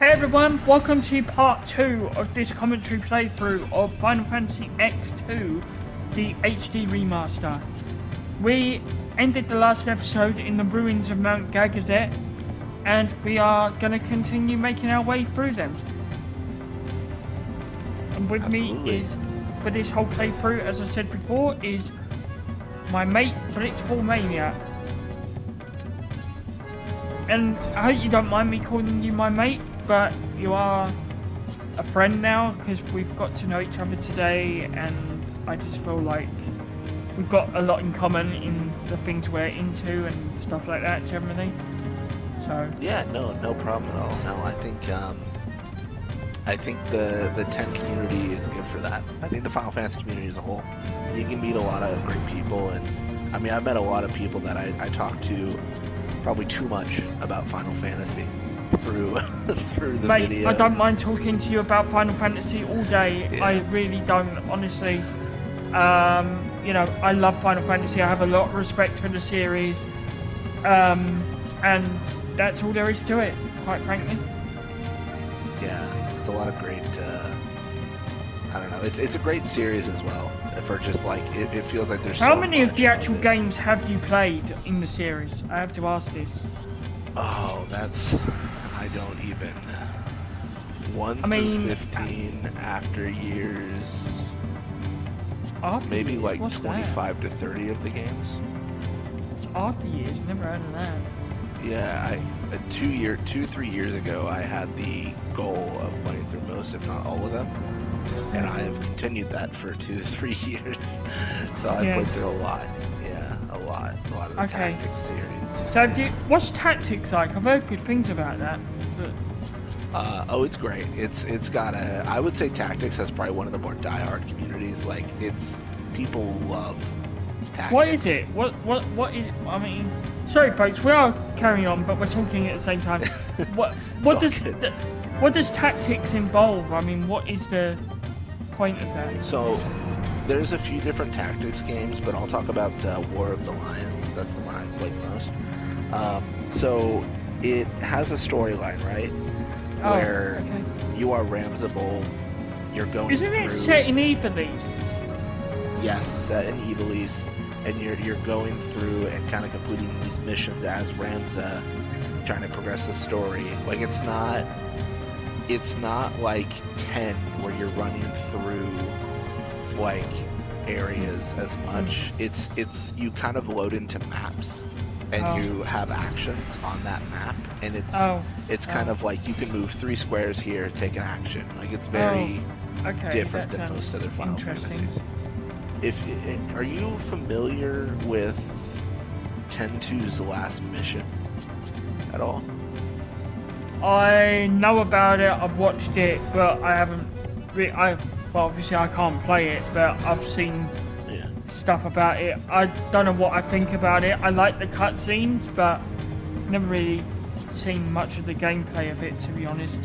Hey everyone, welcome to part 2 of this commentary playthrough of Final Fantasy X-2, the HD remaster. We ended the last episode in the ruins of Mount Gagazet, and we are going to continue making our way through them. And with me is, for this whole playthrough, as I said before, is my mate Blitzball Maniac. And I hope you don't mind me calling you my mate, but you are a friend now because we've got to know each other today, and I just feel like we've got a lot in common in the things we're into and stuff like that generally. So yeah, no problem at all. No, I think the 10 community is good for that. I think the Final Fantasy community as a whole, you can meet a lot of great people, and I mean I've met a lot of people that I talk to probably too much about Final Fantasy through the Mate, videos. I don't mind talking to you about Final Fantasy all day. Yeah. I really don't, honestly. You know, I love Final Fantasy. I have a lot of respect for the series, and that's all there is to it, quite frankly. Yeah, it's a lot of great. I don't know. It's a great series as well. For just like it feels like there's. How so many of the actual it. games have you played in the series? I have to ask this. Oh, I don't even. 1 through 15 after years. After maybe years? like What's 25 to 30 of the games. It's after years. Never heard of that. Yeah, 3 years ago, I had the goal of playing through most, if not all of them, and I have continued that for 2 to 3 years. So I've played through a lot. Yeah, a lot of the Tactics series. So, what's Tactics like? I've heard good things about that. But... oh, it's great. It's got I would say Tactics has probably one of the more diehard communities. Like, people love Tactics. What is it? What is? I mean, sorry, folks, we are carrying on, but we're talking at the same time. What does Tactics involve? I mean, what is the point of that? So, there's a few different Tactics games, but I'll talk about War of the Lions. That's the one I played most. So it has a storyline, right? Where you are Ramsabol, you're going Isn't through... it set in Ivalice? Yes, set in Ivalice, and you're going through and kind of completing these missions as Ramza, trying to progress the story. Like, it's not like 10 where you're running through like areas as much. It's you kind of load into maps, and you have actions on that map, and it's kind of like you can move 3 squares here, take an action. Like, it's very different than most other Final Fantasies. Are you familiar with 10-2's last mission at all? I know about it. I've watched it, but I haven't. Well, obviously I can't play it, but I've seen stuff about it. I don't know what I think about it. I like the cutscenes, but never really seen much of the gameplay of it, to be honest.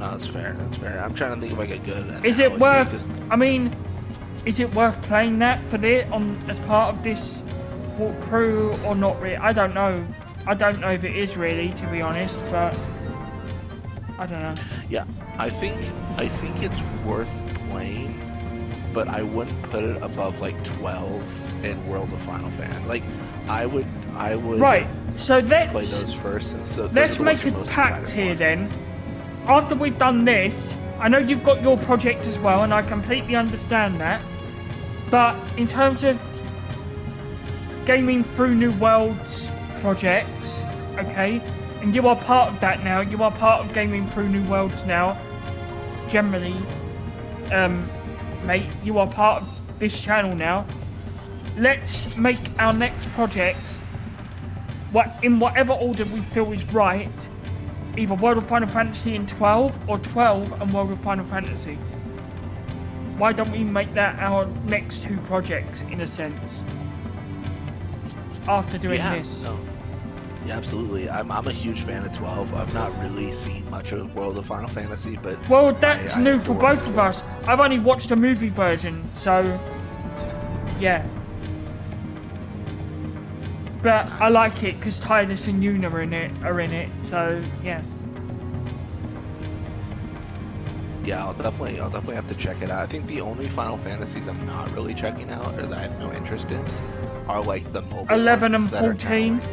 No, that's fair. I'm trying to think of like a good analogy. Is it worth? I mean, is it worth playing that for this as part of this walkthrough or not? Really, I don't know. I don't know if it is really, to be honest, but I don't know. Yeah, I think it's worth playing, but I wouldn't put it above like 12 in World of Final Fantasy. Like, I would. Right. So let's play those first. Let's make a pact here then. After we've done this, I know you've got your project as well, and I completely understand that. But in terms of gaming through New Worlds projects, okay, and you are part of that now. You are part of gaming through New Worlds now. Generally, mate, you are part of this channel now. Let's make our next project in whatever order we feel is right. Either World of Final Fantasy in 12 or 12 and World of Final Fantasy. Why don't we make that our next 2 projects in a sense? After doing this. No. Yeah, absolutely. I'm a huge fan of 12. I've not really seen much of World of Final Fantasy, but... Well, that's new for both of us. I've only watched a movie version, so... Yeah. But I like it because Tidus and Yuna are in it, so yeah. Yeah, I'll definitely have to check it out. I think the only Final Fantasies I'm not really checking out, or that I have no interest in, are like the mobile 11 ones and that are 14. kinda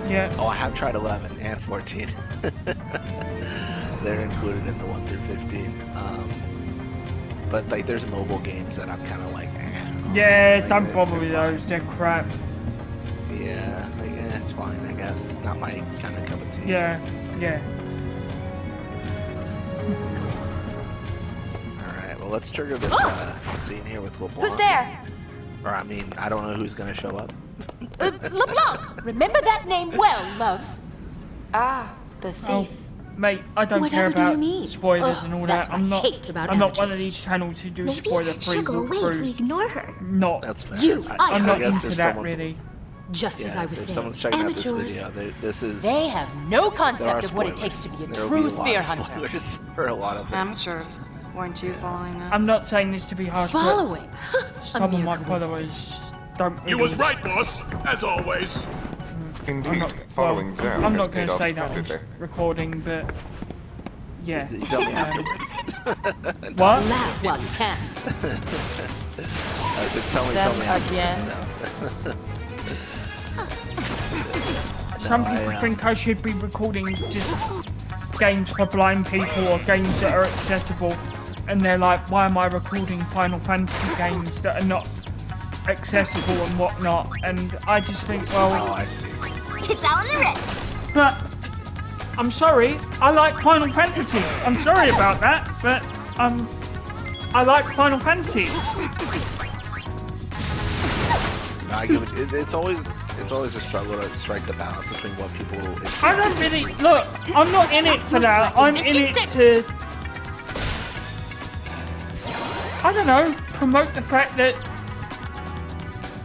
like, Yeah. oh, I have tried 11 and 14. They're included in the 1 through 15. But like, there's mobile games that I'm kind of like, Yeah, like, don't bother they're with fine. those. They're crap. Yeah, like, it's fine, I guess. Not my kind of cup of tea. Yeah. Yeah. Alright, well, let's trigger this scene here with LeBlanc. Who's there? Or, I mean, I don't know who's gonna show up. LeBlanc! Remember that name well, loves. Ah, the thief. Oh, mate, I don't care Whatever do you about mean? spoilers Ugh, and all that's that. what I'm I not. hate about I'm not one of amateurs. these channels who do Maybe spoiler free she'll go away if we walkthroughs. ignore her. Not. That's fair. You, I'm I not guess into if that someone's- really. Just as Yeah, I was so if saying, someone's checking out this amateurs, video, this is... they have no there are concept of what it spoilers. takes to be a There will true be a lot spear of hunter. spoilers for a lot of things. Amateurs, weren't you following this? I'm not saying this to be harsh, but Following. A some of mere my coincidence. followers don't really... You was right, boss, as always. I'm Indeed, not, following well, them I'm has not going paid to off say that on splendidly. recording, but yeah. You tell me afterwards. What? Laugh while you can. I said, tell me Them afterwards. again. No. Some No, people think I should be recording just games for blind people or games that are accessible, and they're like, why am I recording Final Fantasy games that are not accessible and whatnot? And I just think, Oh, well, I see. It's all in the wrist. but I'm sorry, I like Final Fantasy. I'm sorry about that, but I like Final Fantasy. No, I give it, it's always a struggle to strike the balance between what people expect. I don't really look. I'm not in it for that. I'm in it to, I don't know, promote the fact that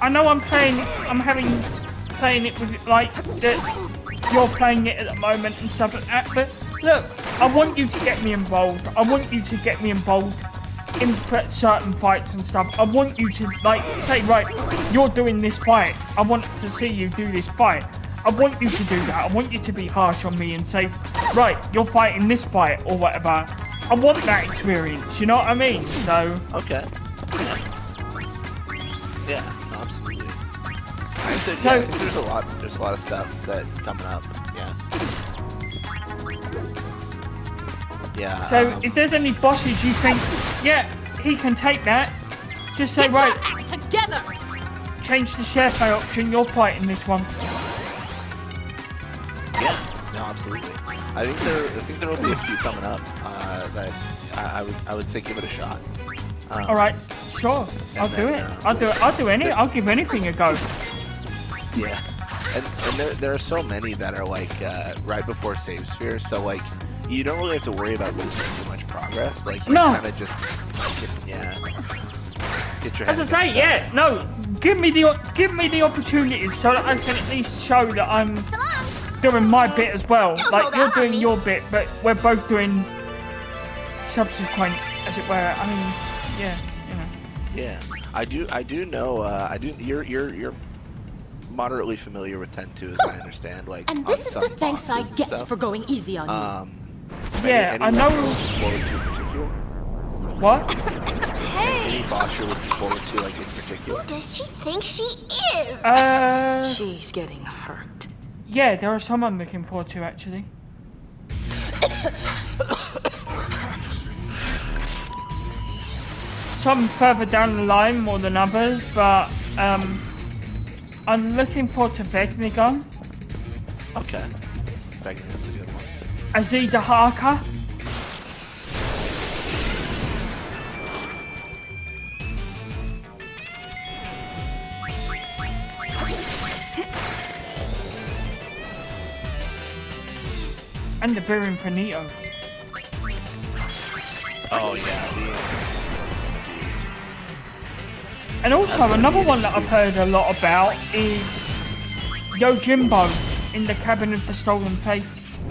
I know I'm playing it with like that you're playing it at the moment and stuff like that. But look, I want you to get me involved. I want you to get me involved in certain fights and stuff. I want you to like say, right, you're doing this fight. I want to see you do this fight. I want you to do that. I want you to be harsh on me and say, right, you're fighting this fight or whatever. I want that experience. You know what I mean? So Okay. Yeah, no, absolutely. I said, So- yeah, I think there's a lot of stuff that coming up. Yeah. Yeah. so if there's any bosses you think, yeah, he can take that, just say, Get right, your act together. change the share play option. You're fighting this one. Yeah, no, absolutely. I think there will be a few coming up that I would say give it a shot. All right, sure, I'll do it. I'll give anything a go. Yeah, and there are so many that are like right before save spheres, so like you don't really have to worry about losing too much progress. Like you No. kind of just get your As I head say, down. yeah, no, give me the opportunity so that I can at least show that I'm doing my bit as well. Don't Like hold you're out on doing me. your bit, but we're both doing subsequent, as it were. I mean, yeah, you know. Yeah, I do know. You're moderately familiar with 10-2, as I understand. Like, And on this is the some thanks I bosses and get stuff. for going easy on you. Yeah, any I know. one you're looking forward to in particular? What? Any boss you're looking forward to, like in particular? Who does she think she is? She's getting hurt. Yeah, there are some I'm looking forward to actually. Some further down the line more than others, but I'm looking forward to Vegnigon, Okay, that's a good one. Azida Haka. And the Baron Finito. Oh yeah, And also gonna another be one that I've interesting. heard a lot about is Yojimbo in the Cabin of the Stolen Faith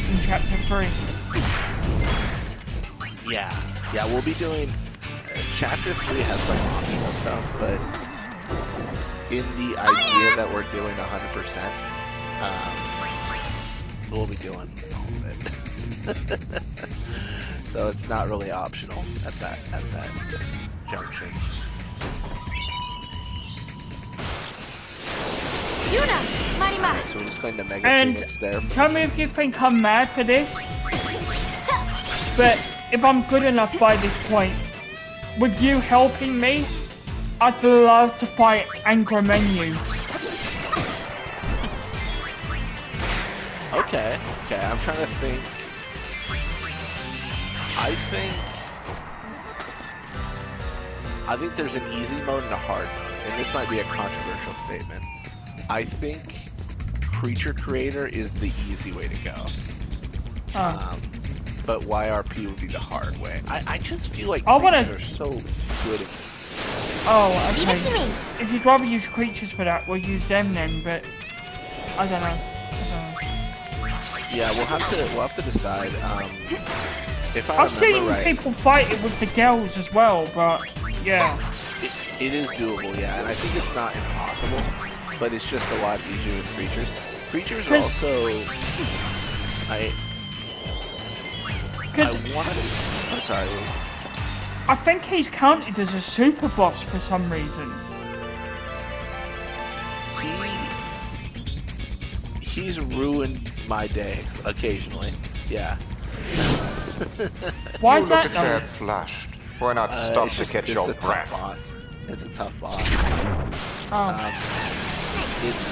in Chapter 3. yeah. We'll be doing. Chapter 3 has some optional stuff, but in the idea that we're doing 100%, we'll be doing all of it. So it's not really optional at that junction. Yuna, Marimas. So we're just going to Mega And Phoenix there. tell me if you think I'm mad for this, but if I'm good enough by this point, with you helping me, I'd love to fight Angra Menu. Okay, I'm trying to think. I think there's an easy mode and a hard mode, and this might be a controversial statement. I think Creature Creator is the easy way to go. But YRP would be the hard way. I just feel like creatures are so good at this. Oh, okay. Leave it to me. If you'd rather use creatures for that, we'll use them then, but I don't know. Yeah, we'll have to decide. If I I've seen remember right, people fight it with the girls as well, but yeah. it is doable, yeah, and I think it's not impossible, but it's just a lot easier with creatures. Creatures are also I want to. I'm sorry. I think he's counted as a super boss for some reason. He's ruined my days occasionally. Yeah. Why You is look that at though? that flushed. Why not stop to catch your breath? It's a tough boss. Oh. It's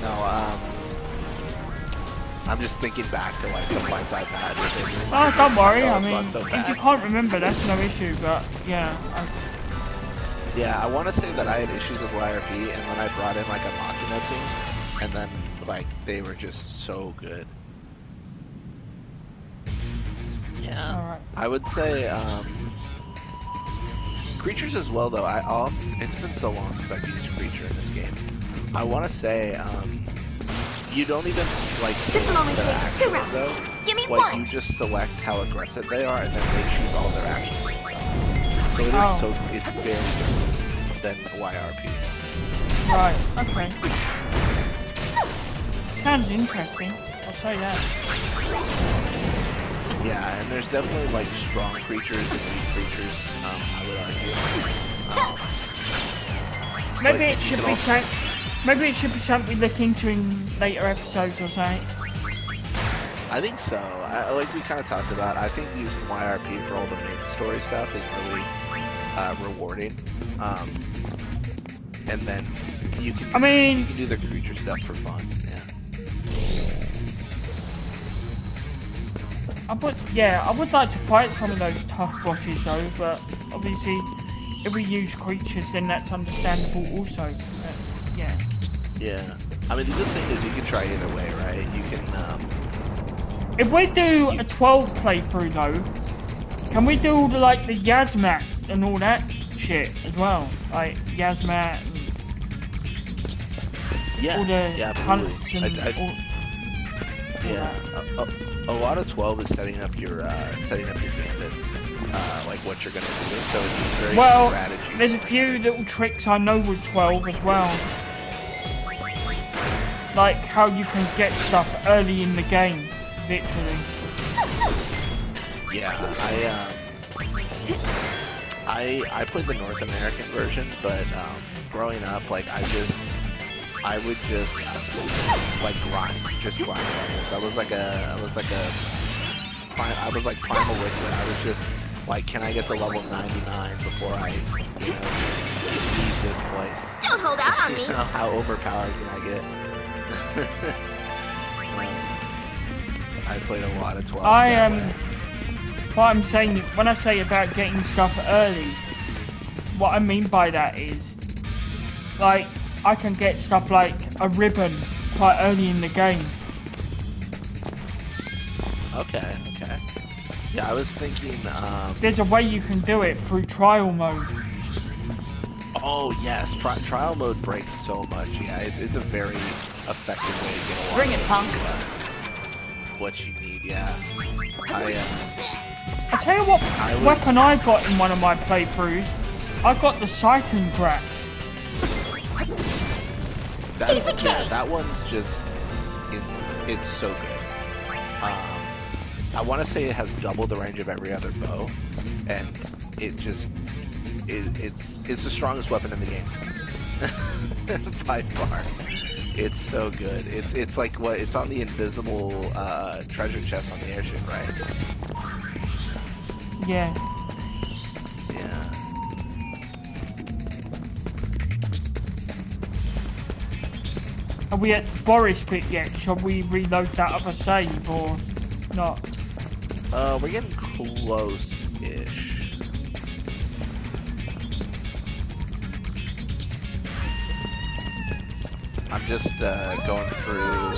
No, I'm just thinking back to like the fights I've had with it. Oh, don't worry. I It's mean, not so if bad. you can't remember, that's no issue. But yeah, Yeah, I want to say that I had issues with YRP, and then I brought in like a Machina team, and then like they were just so good. Yeah, Alright. I would say creatures as well though. It's been so long since I've used creature in this game. I want to say you don't even like This'll only select their take 2 actions, rounds. though. Give me Like one. you just select how aggressive they are, and then they choose all their actions themselves. So it is Oh. it's very different than YRP. right. Okay. Sounds interesting. I'll say that. Yeah, and there's definitely like strong creatures and weak creatures. I would argue. Maybe But it you should can be also- something. Maybe it should be something we look into in later episodes or something. I think so. Like we kind of talked about, I think using YRP for all the main story stuff is really rewarding. And then you can, I mean- you can do the creature stuff for fun. Yeah. I would like to fight some of those tough bosses though, but obviously if we use creatures then that's understandable also. But, yeah. Yeah. I mean, the good thing is you can try either way, right? You can, If we do a 12 playthrough though, can we do like the Yasmat and all that shit as well? Like Yasmat and yeah, all the yeah, hunts absolutely. and all... Yeah, a lot of 12 is setting up your gambits, like what you're gonna do. So it's very Well, strategy. there's a few little tricks I know with 12 as well. Like how you can get stuff early in the game, literally. Yeah, I played the North American version, but growing up, like I would just like grind levels. I was like Primal Wizard. I was just like, can I get to level 99 before I, leave this place? Don't hold out on me. You know, how overpowered can I get? I played a lot of 12. What I'm saying, when I say about getting stuff early, what I mean by that is, like, I can get stuff like a ribbon quite early in the game. Okay. Yeah, I was thinking, There's a way you can do it through trial mode. oh yes, trial mode breaks so much. Yeah, it's a very effective way to get a lot Bring it, of punk. what you need. Yeah, I tell you what was- weapon I got in one of my playthroughs. I got the Titan Grab. That's yeah, that one's just it's so good. I want to say it has double the range of every other bow, and it's the strongest weapon in the game by far. It's so good. It's like what it's on the invisible treasure chest on the airship, right? Yeah. Yeah. Are we at Boris pit yet? Shall we reload that other save or not? We're getting close-ish. I'm just going through.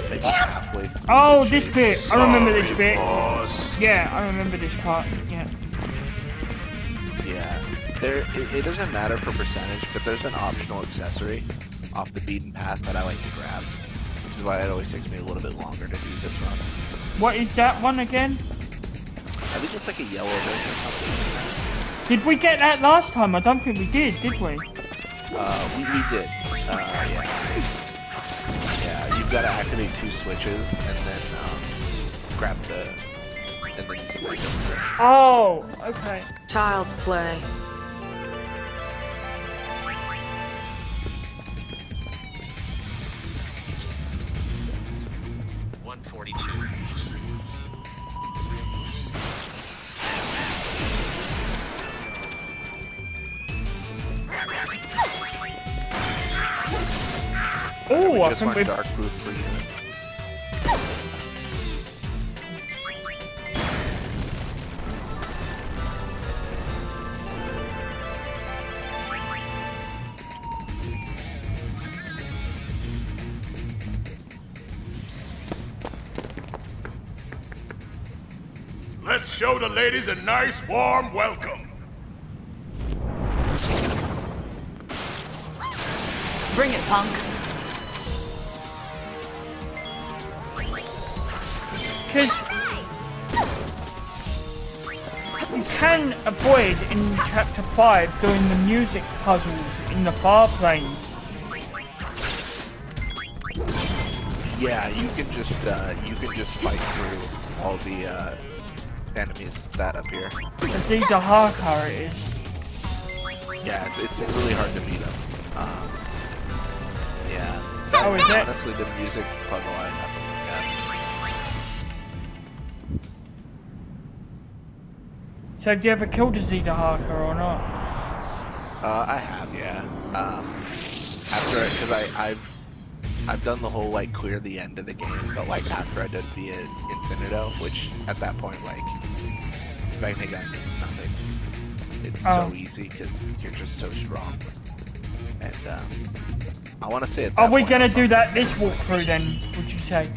Maybe halfway through Oh, the this chase. bit. I remember this bit. Boss. Yeah, I remember this part. Yeah. Yeah. It doesn't matter for percentage, but there's an optional accessory off the beaten path that I like to grab, which is why it always takes me a little bit longer to do this run. What is that one again? I think it's like a yellow bit or something. Did we get that last time? I don't think we did we? We did. Yeah. Yeah, you've got to activate 2 switches and then grab the... and then you can break it. Oh, okay. Child's play. Oh, I Just think want we've... dark proof for you. Let's show the ladies a nice warm welcome. Bring it, punk. Because you can avoid in chapter 5 doing the music puzzles in the far planes. Yeah, you can just fight through all the enemies that appear. As these are hardcore, it is. Yeah, it's really hard to beat them. Yeah. Oh, is it? Honestly, the music puzzle I have to look at. So have you ever killed a Zeta Harker or not? I have, yeah. Because I've done the whole like clear the end of the game, but like after I did the Infinito, which at that point like Magna means nothing. It's so easy because you're just so strong. And I want to say at that Are we point, gonna I'm do on that the this second walkthrough then? Would you say?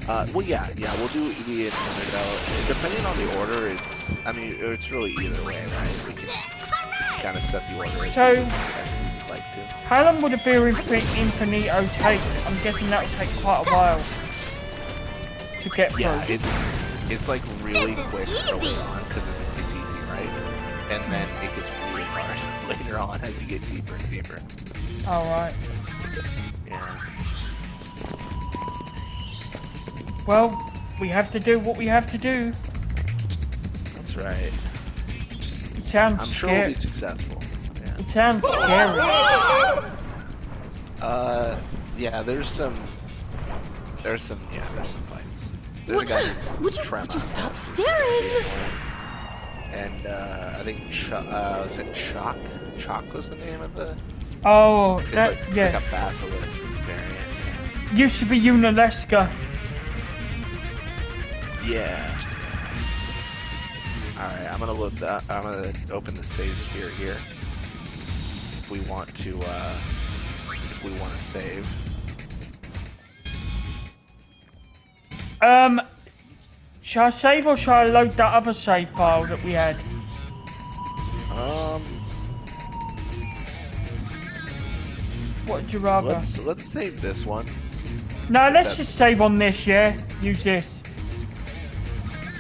Well, yeah, we'll do the Infinito. Depending on the order, it's really either way, right? We can kind of set the order as So- we'd like to. How long would a beer Infinito take? I'm guessing that would take quite a while to get through. Yeah, it's like really This is quick easy. early on because it's easy, right? And then it gets really hard later on as you get deeper and deeper. Alright. Yeah. Well, we have to do what we have to do. That's right. It sounds I'm sure we'll scary. be successful. Yeah. It sounds scary. Yeah, there's some fights. There's a guy named Would Tremor. you stop staring? And I think was it Shock? Shock was the name of the. Oh, It's that, like, it's yeah. like a basilisk variant. Used to be Unaleska. Yeah. All right, I'm gonna open the save sphere here. If we want to save. Shall I save or shall I load that other save file that we had? What would you rather? Let's save this one. No, let's just save on this, yeah? Use this.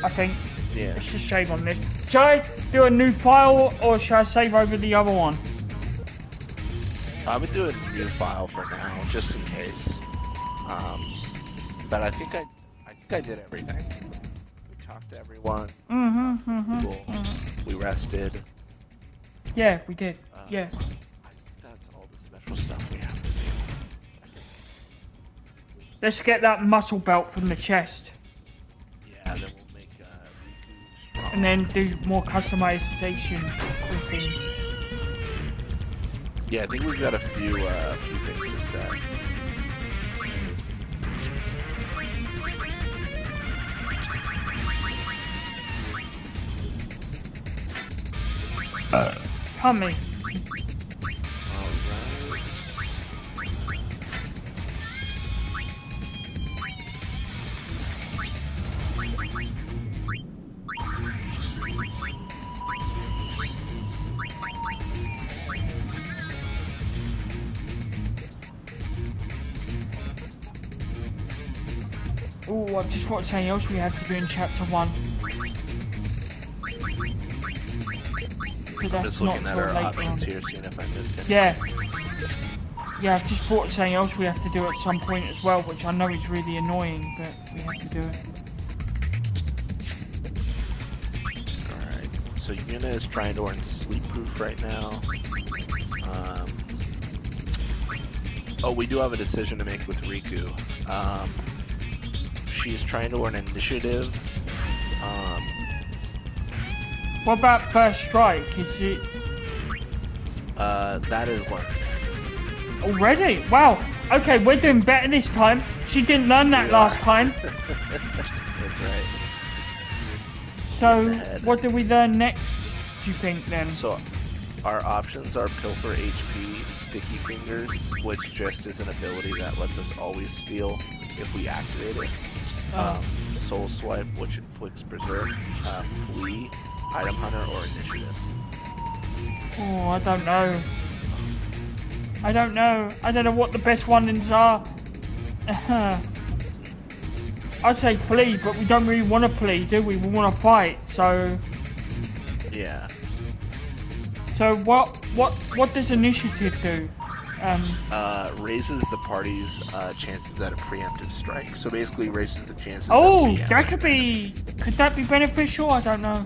I think. Yeah. Let's just save on this. Shall I do a new file or shall I save over the other one? I would do a new file for now, just in case. But I think I did everything. We talked to everyone. Cool. We rested. Yeah, we did. Yeah. I think that's all the special stuff we have to do. Let's get that muscle belt from the chest. Yeah, then we'll make Riku strong. And then do more customization things. Yeah, I think we've got a few things to set. Pardon me. Oh, I've just watched something else we have to do in chapter 1. So that's Just looking at till our later options on. here, seeing if I missed it. Yeah. Yeah, I've just thought of something else we have to do at some point as well, which I know is really annoying, but we have to do it. Alright, so Yuna is trying to earn sleep proof right now. Oh, we do have a decision to make with Riku. She's trying to earn initiative. What about first strike? Is it That is learned. already? Wow. Okay, we're doing better this time. She didn't learn that last time. That's right. So, what do we learn next, do you think, then? So, our options are Pilfer HP, Sticky Fingers, which just is an ability that lets us always steal if we activate it. Soul Swipe, which inflicts Berserk, Flee, Item Hunter, or Initiative. Oh, I don't know. I don't know. I don't know what the best ones are. I'd say flee, but we don't really want to flee, do we? We want to fight, so... Yeah. So what does initiative do? Raises the party's chances at a preemptive strike. So basically raises the chances Oh, that that could be... Could that be beneficial? I don't know.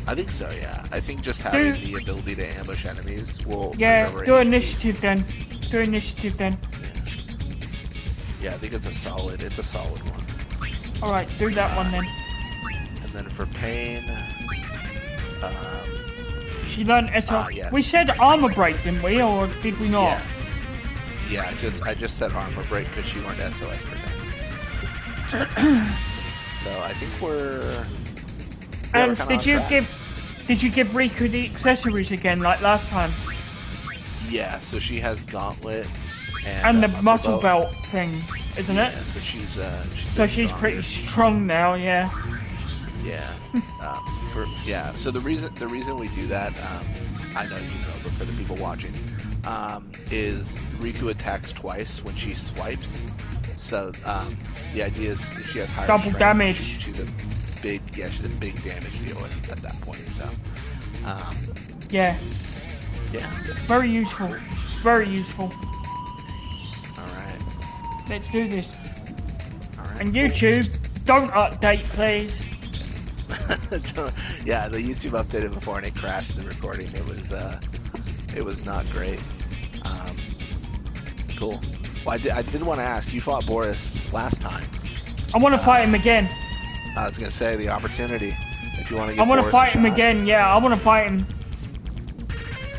I think so, yeah. I think just having the ability to ambush enemies will... Yeah, preserve do our initiative then. Do initiative then. Yeah, I think it's a solid one. Alright, do that one then. And then for pain... She learned SO. yes. We said armor break, didn't we? Or did we not? Yes. Yeah, I just said armor break because she learned SOS for pain. So I think we're... And we're kinda did you give Riku the accessories again like last time? Yeah, so she has gauntlets And the muscle belt thing, isn't it? Yeah, so she's pretty strong now, yeah. Yeah. So the reason we do that, I know you know, but for the people watching, is Riku attacks twice when she swipes. So the idea is if she has higher Double strength, damage. She's a big damage deal at that point. So Yeah. yeah. Very useful. Very useful. All right. Let's do this. All right. And YouTube, don't update, please. Yeah, the YouTube updated before and it crashed the recording. It was not great. Cool. Well, I did want to ask. You fought Boris last time. I want to fight him again. I was gonna say the opportunity. If you want to get I want to Boris fight a him shot. again. Yeah, I want to fight him.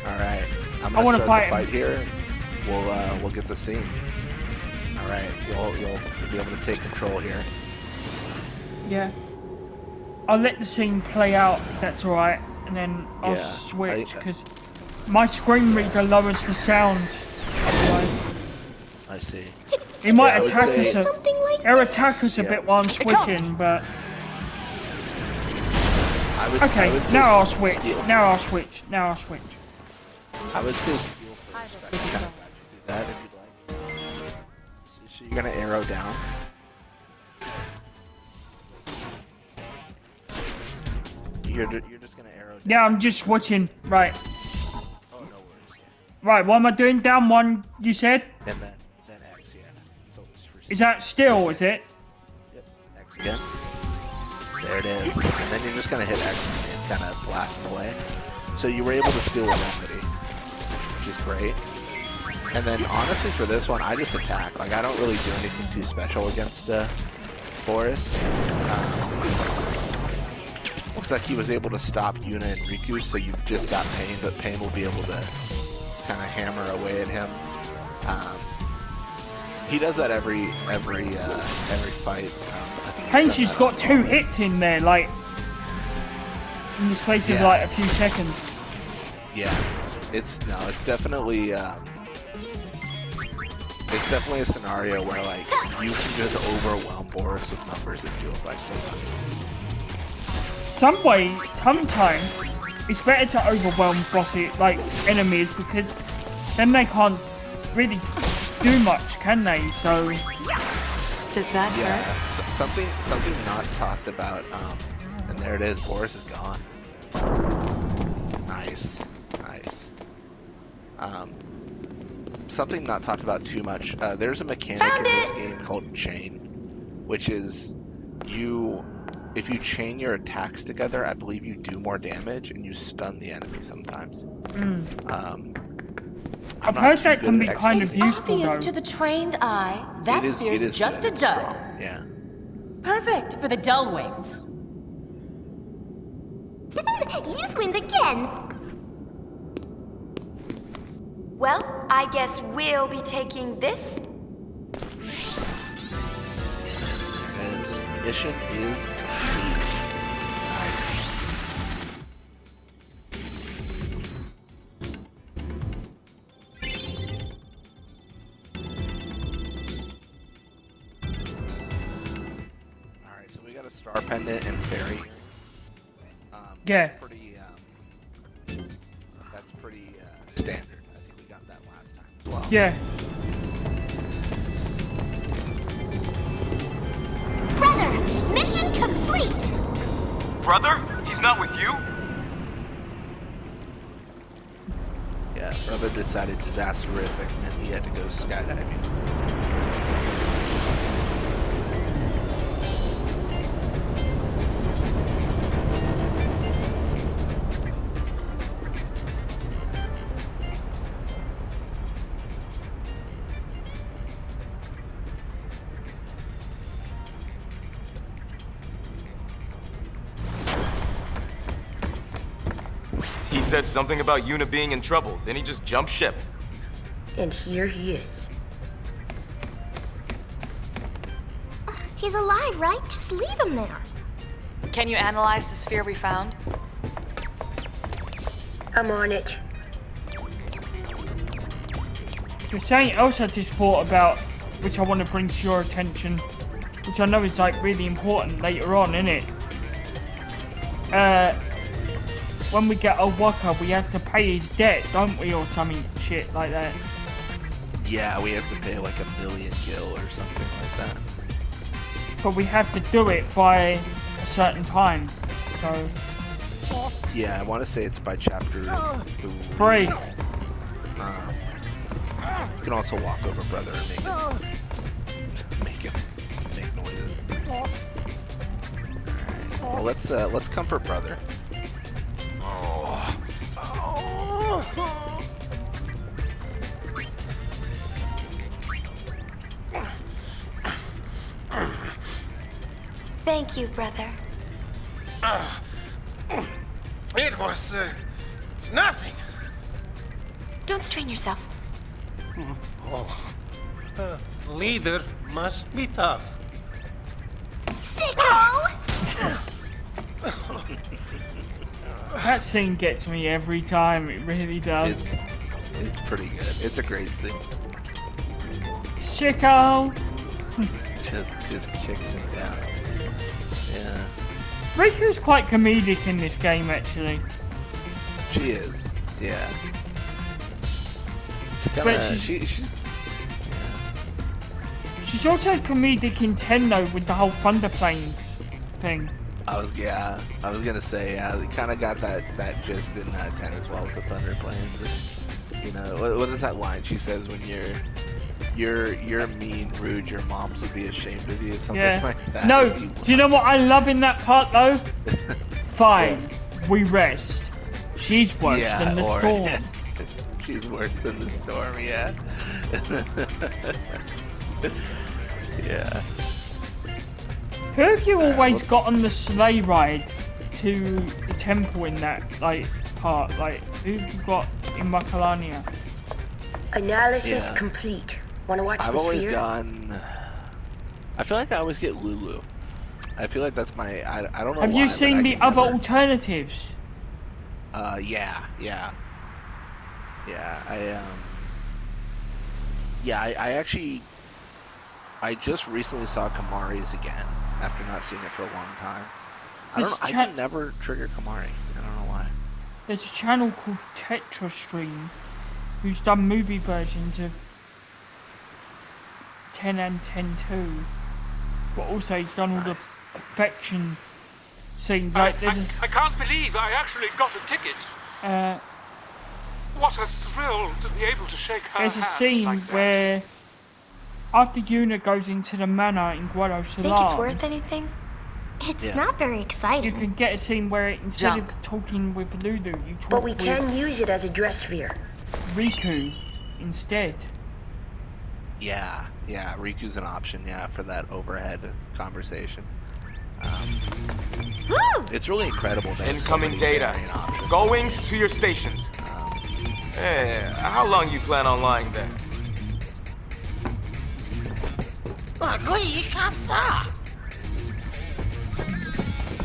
All right. I'm I wanna gonna fight start him. the fight here. We'll get the scene. All right. You'll be able to take control here. Yeah. I'll let the scene play out if that's alright, and then I'll Yeah, switch, because my screen reader lowers the sound otherwise. I see. He might I would attack say- us. Something like He'll this. attack us a Yeah. bit while I'm switching, but... I Okay, would say now I'll switch. steal. Now I'll switch. Now I'll switch. I would say steal first. I can kind of do that if you'd like. So you're gonna arrow down. You're just gonna arrow down. Yeah, I'm just switching. Right. Oh, no worries. Right, what am I doing? Down 1, you said? And then X, yeah. So Is that still, is it? Yep, X again. There it is. And then you're just gonna hit X and kind of blast them away. So you were able to steal a remedy, which is great. And then honestly for this one, I just attack. Like I don't really do anything too special against Boris. Looks like he was able to stop Yuna and Riku, so you just got Pain, but Pain will be able to kind of hammer away at him. He does that every fight. I think Pain's just got 2 hits in there, like in the space of like a few seconds. Yeah, it's definitely a scenario where like you can just overwhelm Boris with numbers. It feels like Sometimes it's better to overwhelm like enemies, because then they can't really do much, can they? So Did that hurt? Something not talked about. And there it is. Boris is gone. Nice. Something not talked about too much. There's a mechanic in this game called chain, which is if you chain your attacks together, I believe you do more damage and you stun the enemy sometimes. I've heard that can be kind of useful Obvious though. to the trained eye, that spear's just a dud. Yeah. Perfect for the dull wings. Youth wins again. Well, I guess we'll be taking this. Mission is complete. Nice. Alright, so we got a star pendant and fairy. Yeah. That's pretty standard. I think we got that last time as well. Yeah. Brother, mission complete. Brother? He's not with you? Yeah, brother decided disasterific and he had to go skydiving. He said something about Yuna being in trouble, then he just jumped ship. And here he is. He's alive, right? Just leave him there. Can you analyze the sphere we found? I'm on it. There's something else I just thought about, which I want to bring to your attention, which I know is like really important later on, innit? When we get a Waka, we have to pay his debt, don't we, or something shit like that. Yeah, we have to pay like 1 million gil or something like that. But we have to do it by a certain time, so... Yeah, I want to say it's by chapter 3. You can also walk over brother and make noises. Alright, well let's comfort brother. Thank you, brother. It's nothing. Don't strain yourself. Leader must be tough. Sicko! That scene gets me every time, it really does. It's pretty good. It's a great scene. Sicko! Just kicks him down. Yeah. Riku's quite comedic in this game, actually. She is. Yeah. But she's also comedic in 10 though, with the whole Thunder Plains thing. I was gonna say, they kind of got that gist in 10 as well with the Thunder Plains. You know, what is that line she says when you're mean, rude, your moms would be ashamed of you, something like that. No, do you know what I love in that part though? Fine, we rest. She's worse than the storm. She's worse than the storm, yeah. Yeah. Who have you always got on the sleigh ride to the temple in that part? Who have you got in Makalania? Analysis complete. Wanna watch I've the always sphere? gone. I feel like I always get Lulu. I feel like that's my. I don't know. Have why, you seen the other alternatives? Yeah. I actually. I just recently saw Kamari's again after not seeing it for a long time. I don't know. I can never trigger Kamari. I don't know why. There's a channel called Tetra Stream who's done movie versions of 10 and 10-2, but also he's done all the affection scenes. I can't believe I actually got a ticket. What a thrill to be able to shake her hand. There's a scene like that. where after Yuna goes into the manor in Guado Salam, Think it's worth anything? It's not very exciting. you can get a scene where instead of talking with Lulu, you talk But we with can use it as a dress sphere. Riku instead. Yeah, Riku's an option, for that overhead conversation. It's really incredible. That Incoming data. Goings to your stations. How long you plan on lying there?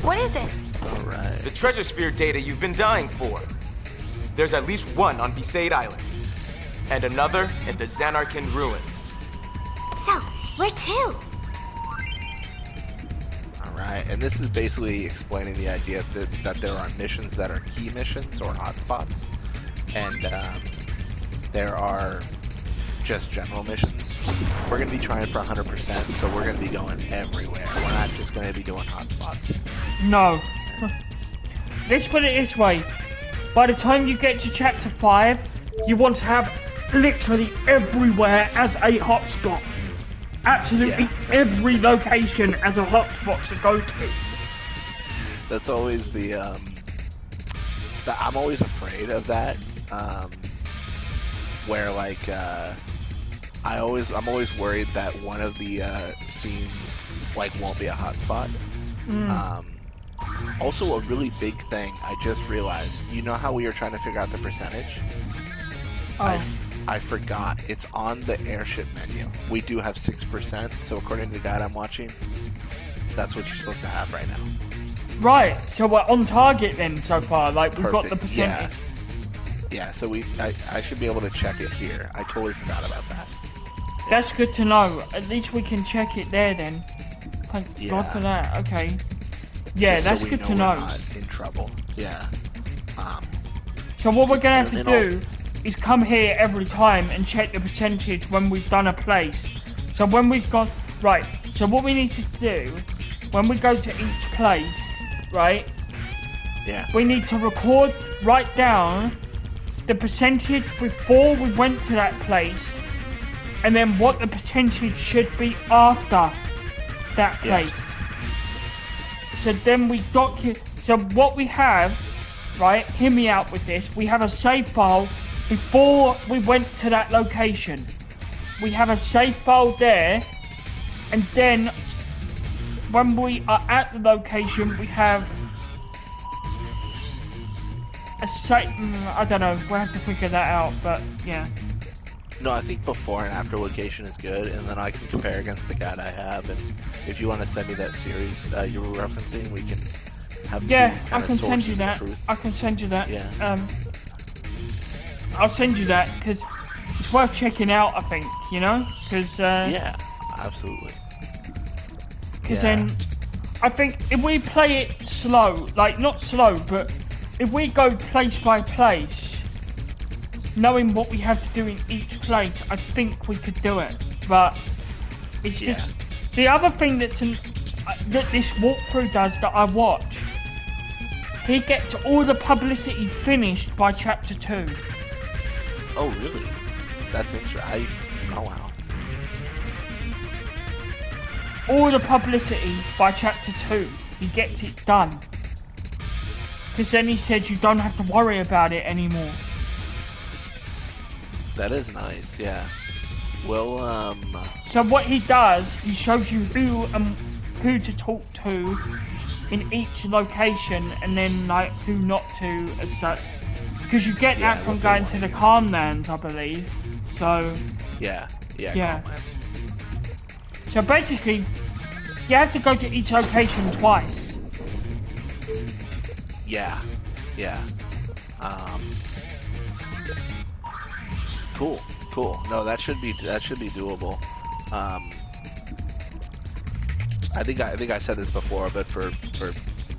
What is it? Alright. The treasure sphere data you've been dying for. There's at least one on Besaid Island. And another in the Xanarkin ruins. So, where to? Alright, and this is basically explaining the idea that there are missions that are key missions or hotspots. And there are just general missions. We're going to be trying for 100%, so we're going to be going everywhere. We're not just going to be doing hotspots. No. Let's put it this way. By the time you get to chapter 5, you want to have literally everywhere as a hotspot. Absolutely every location as a hotspot to go to. That's always the I'm always afraid of that. Where I'm always worried that one of the scenes won't be a hotspot. Also, a really big thing I just realized. You know how we were trying to figure out the percentage? I forgot. It's on the airship menu. We do have 6%. So according to the guide I'm watching, that's what you're supposed to have right now. Right. So we're on target then so far. We've got the percentage. Yeah. So I should be able to check it here. I totally forgot about that. That's good to know. At least we can check it there then. Thank God for that. Okay. Yeah, Just that's so we good to we're know. Not in trouble. Yeah. So what we're gonna have to do is come here every time and check the percentage when we've done a place. So when we've got so what we need to do when we go to each place, right? Yeah. We need to write down the percentage before we went to that place, and then what the percentage should be after that place. So then we so what we have, right, hear me out with this, we have a save file before we went to that location. We have a save file there, and then when we are at the location, we have a I don't know, we'll have to figure that out, but yeah. No, I think before and after location is good, and then I can compare against the guide I have, and if you want to send me that series you were referencing, we can have I can send you that. I can send you that. Yeah. I'll send you that, because it's worth checking out, I think, you know? Because, yeah, absolutely. Because then, I think if we play it slow, not slow, but if we go place by place, knowing what we have to do in each place, I think we could do it. But it's just the other thing that this walkthrough does that I watch. He gets all the publicity finished by chapter 2. Oh, really? That's interesting. Oh, wow. All the publicity by chapter 2, he gets it done. Because then he said you don't have to worry about it anymore. That is nice, yeah. Well, So what he does, he shows you who to talk to in each location, and then like who not to as such. Because you get that from going to the Calmlands, I believe. So yeah. Yeah. So basically, you have to go to each location twice. Yeah. Cool. No, that should be doable. I think I said this before, but for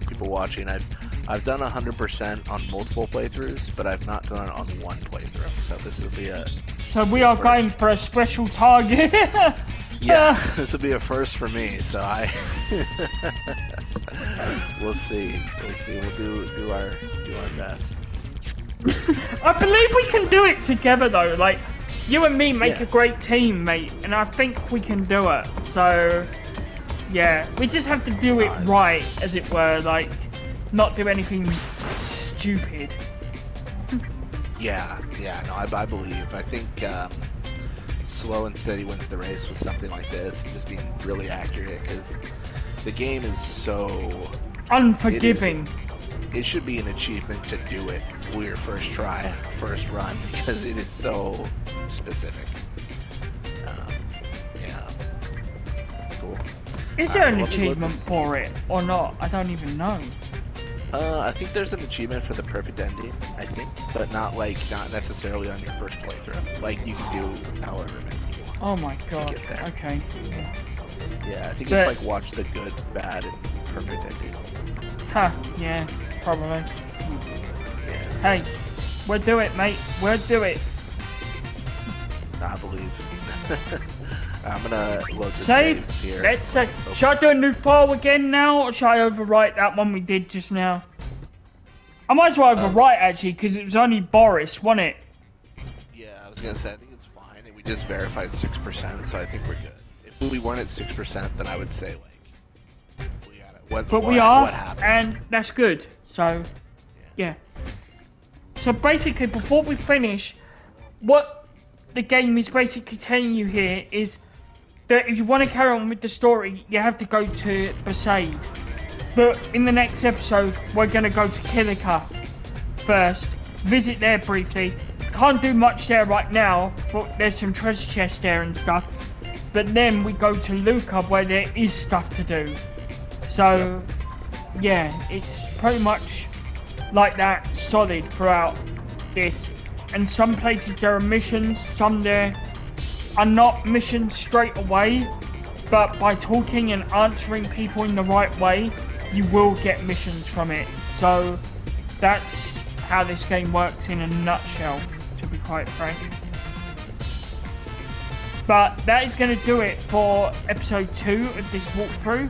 people watching, I've done 100% on multiple playthroughs, but I've not done it on one playthrough. So this will be a. So we are going for a special target. Yeah, this will be a first for me. So we'll see. We'll do our best. I believe we can do it together though. Like, you and me make a great team, mate, and I think we can do it. So, yeah, we just have to do it right, as it were. Like, not do anything stupid. Yeah. No, I believe. I think slow and steady wins the race with something like this. Just being really accurate, because the game is so unforgiving. It should be an achievement to do it for your first try, first run, because it is so specific. Yeah. Cool. Is there an achievement for it or not? I don't even know. I think there's an achievement for the perfect ending, I think, but not necessarily on your first playthrough. Like, you can do however many you want. Oh my god. To get there. Okay. Yeah, I think it's like watch the good, bad, and perfect ending. Huh, yeah, probably. Yeah. Hey, we'll do it, mate. We'll do it. I believe. I'm gonna load the Save. saves here. Let's say, should I do a new file again now, or should I overwrite that one we did just now? I might as well overwrite actually, because it was only Boris, wasn't it? Yeah, I was gonna say I think it's fine, and we just verified 6%, so I think we're good. If we weren't at 6%, then I would say like we got it. But we are, and that's good. So, yeah. So basically, before we finish, what the game is basically telling you here is that if you want to carry on with the story, you have to go to Besaid. But in the next episode, we're going to go to Kilika first, visit there briefly. Can't do much there right now, but there's some treasure chests there and stuff. But then we go to Luca, where there is stuff to do. So, yeah, it's pretty much like that, solid throughout this. And some places there are missions, some there are not missions straight away, but by talking and answering people in the right way, you will get missions from it. So that's how this game works in a nutshell, to be quite frank. But that is going to do it for episode 2 of this walkthrough.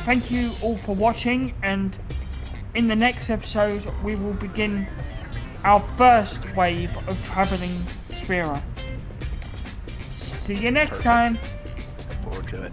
Thank you all for watching, and in the next episode we will begin our first wave of travelling Sphera. See you next time. Look forward to it.